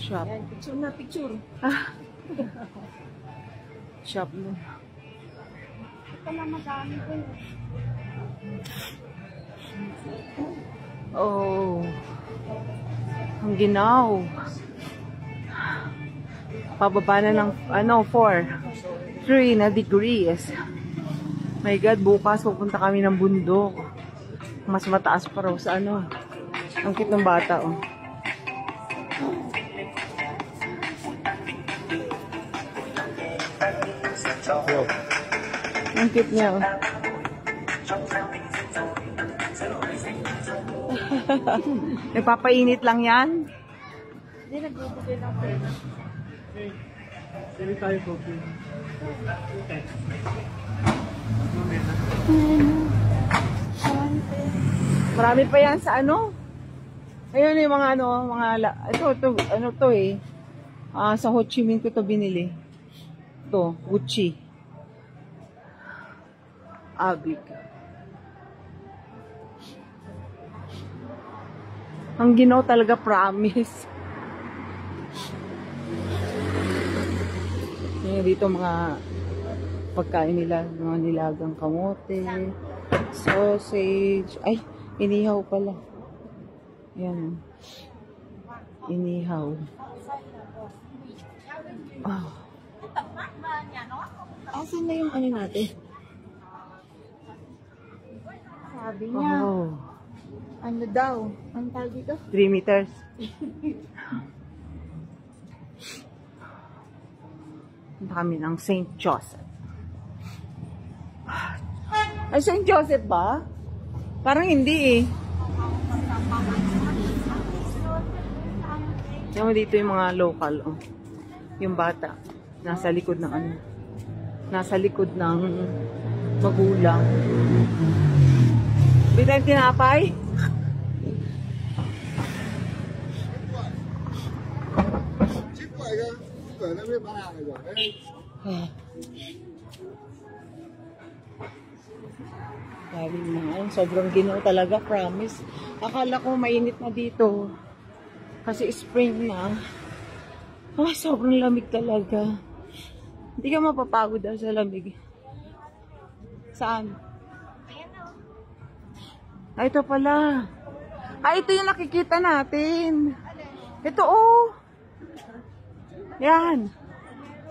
Shop. Ayan, picture na picture. Ah. Shop mo. Ito na madami ko yun. Oh. Ang ginaw. Pababa na ng, 3 na degrees. My God, bukas pupunta kami ng bundok. Mas mataas pa raw sa Ang cute ng bata, oh. Ang cute niya, oh. Nagpapainit lang yan? Hindi, nagbibigay ng pera. Sili tayo coffee. Marami pa yan sa Ayun yung mga ito eh. Sa Ho Chi Minh ko to binili. Ito, Gucci. Abig. Ang ginaw talaga, promise. Yan dito mga pagkain nila, mga nilagang kamote, sausage. Ay, inihaw pala. Yan. Inihaw. Oh. Asan na yung natin? Sabi niya, Oh. ano daw? Ang tawag dito? 3 meters. Punta kami ng St. Joseph. Ay, St. Joseph ba? Parang hindi eh. Yung dito yung mga local, oh. Yung bata. Nasa likod ng Nasa likod ng magulang. Bitay tinapay? Galing na. Sobrang ginaw talaga, promise. Akala ko mainit na dito. Kasi spring na. Sobrang lamig talaga. Hindi ka mapapagod daw sa lamig. Saan? Ito pala. Ito yung nakikita natin. Ito, oh. Yan.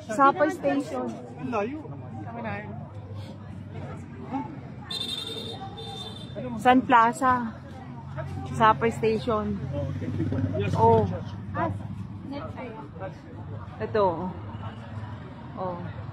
Sapay Station. Layo. Sun Plaza. Sapay Station. Oh. Ito. Oh.